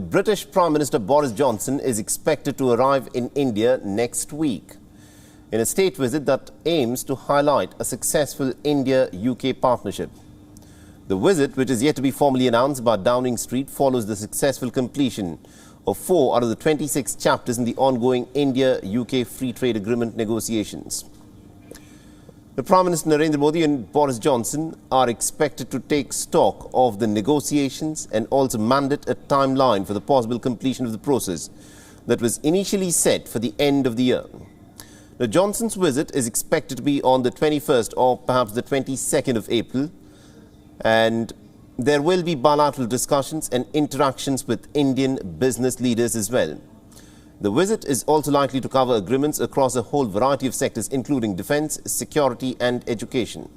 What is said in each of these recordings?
British Prime Minister Boris Johnson is expected to arrive in India next week in a state visit that aims to highlight a successful India-UK partnership. The visit, which is yet to be formally announced by Downing Street, follows the successful completion of 4 out of the 26 chapters in the ongoing India-UK Free Trade Agreement negotiations. The Prime Minister Narendra Modi and Boris Johnson are expected to take stock of the negotiations and also mandate a timeline for the possible completion of the process that was initially set for the end of the year. Now, Johnson's visit is expected to be on the 21st or perhaps the 22nd of April, and there will be bilateral discussions and interactions with Indian business leaders as well. The visit is also likely to cover agreements across a whole variety of sectors, including defense, security and education.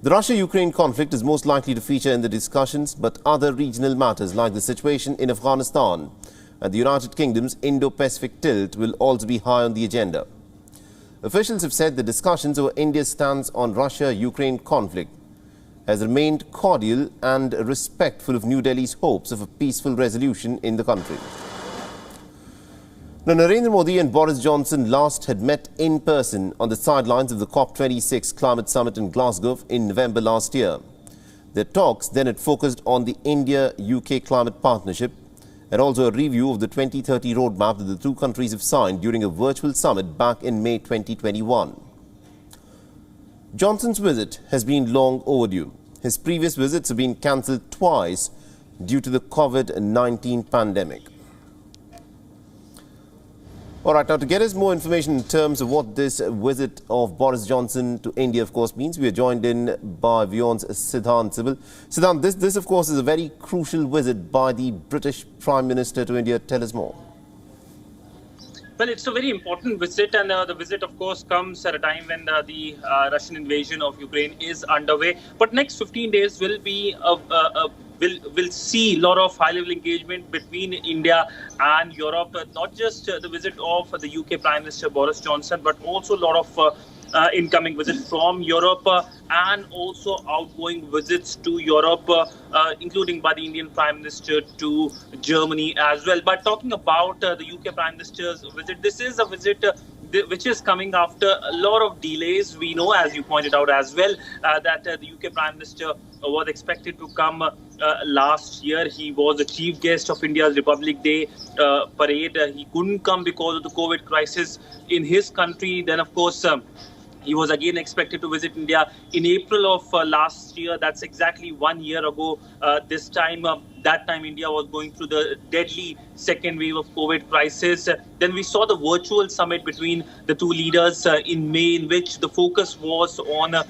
The Russia-Ukraine conflict is most likely to feature in the discussions, but other regional matters like the situation in Afghanistan and the United Kingdom's Indo-Pacific tilt will also be high on the agenda. Officials have said the discussions over India's stance on Russia-Ukraine conflict has remained cordial and respectful of New Delhi's hopes of a peaceful resolution in the country. Now, Narendra Modi and Boris Johnson last had met in person on the sidelines of the COP26 climate summit in Glasgow in November last year. Their talks then had focused on the India-UK climate partnership and also a review of the 2030 roadmap that the two countries have signed during a virtual summit back in May 2021. Johnson's visit has been long overdue. His previous visits have been cancelled twice due to the COVID-19 pandemic. All right, now to get us more information in terms of what this visit of Boris Johnson to India, of course, means, we are joined in by WION's Siddhant Sibil. Siddhant, this, of course, is a very crucial visit by the British Prime Minister to India. Tell us more. Well, it's a very important visit, and the visit, of course, comes at a time when the Russian invasion of Ukraine is underway. But next 15 days will be will see a lot of high-level engagement between India and Europe. Not just the visit of the UK Prime Minister Boris Johnson, but also a lot of incoming visits from Europe and also outgoing visits to Europe, including by the Indian Prime Minister to Germany as well. But talking about the UK Prime Minister's visit, this is a visit which is coming after a lot of delays. We know, as you pointed out as well, that the UK Prime Minister was expected to come last year. He was the chief guest of India's Republic Day parade. He couldn't come because of the COVID crisis in his country. Then, of course, he was again expected to visit India in April of last year. That's exactly 1 year ago. This time, that time India was going through the deadly second wave of COVID crisis. Then we saw the virtual summit between the two leaders in May, in which the focus was on the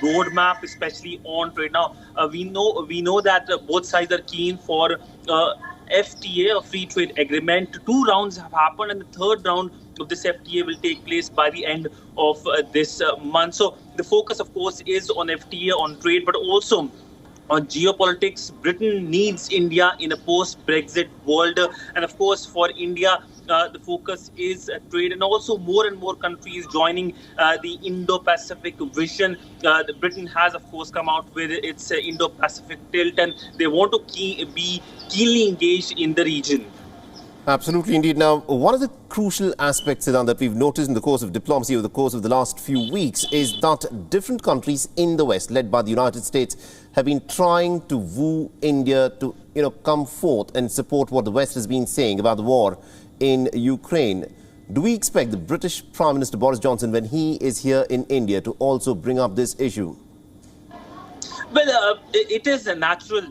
roadmap, especially on trade. Now, we know that both sides are keen for FTA, a free trade agreement. 2 rounds have happened, and the third round of this FTA will take place by the end of this month. So the focus, of course, is on FTA, on trade, but also on geopolitics. Britain needs India in a post-Brexit world. And of course, for India, the focus is trade, and also more and more countries joining the Indo-Pacific vision. Britain has, of course, come out with its Indo-Pacific tilt, and they want to be keenly engaged in the region. Absolutely, indeed. Now, one of the crucial aspects, Siddhant, that we've noticed in the course of diplomacy over the course of the last few weeks is that different countries in the West, led by the United States, have been trying to woo India to, come forth and support what the West has been saying about the war in Ukraine. Do we expect the British Prime Minister Boris Johnson, when he is here in India, to also bring up this issue? Well, it is a natural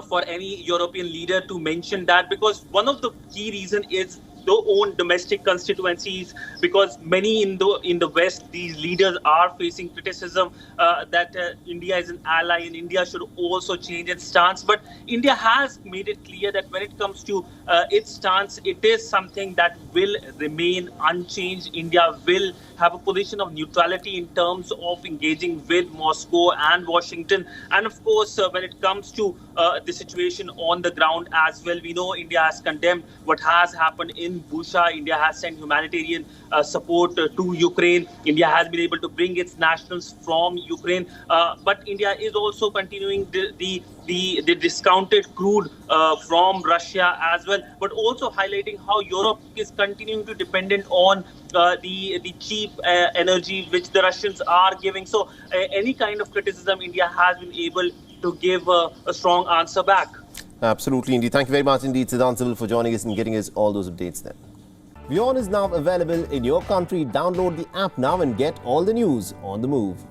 for any European leader to mention that, because one of the key reasons is their own domestic constituencies, because many in the West, these leaders are facing criticism that India is an ally and India should also change its stance. But India has made it clear that when it comes to its stance, it is something that will remain unchanged. India will have a position of neutrality in terms of engaging with Moscow and Washington. And of course, when it comes to the situation on the ground as well. We know India has condemned what has happened in Busha. India has sent humanitarian support to Ukraine. India has been able to bring its nationals from Ukraine, but India is also continuing the discounted crude from Russia as well, but also highlighting how Europe is continuing to dependent on the cheap energy which the Russians are giving. So any kind of criticism, India has been able to give a strong answer back. Absolutely, indeed. Thank you very much indeed, Siddhant Civil, for joining us and getting us all those updates then. WION is now available in your country. Download the app now and get all the news on the move.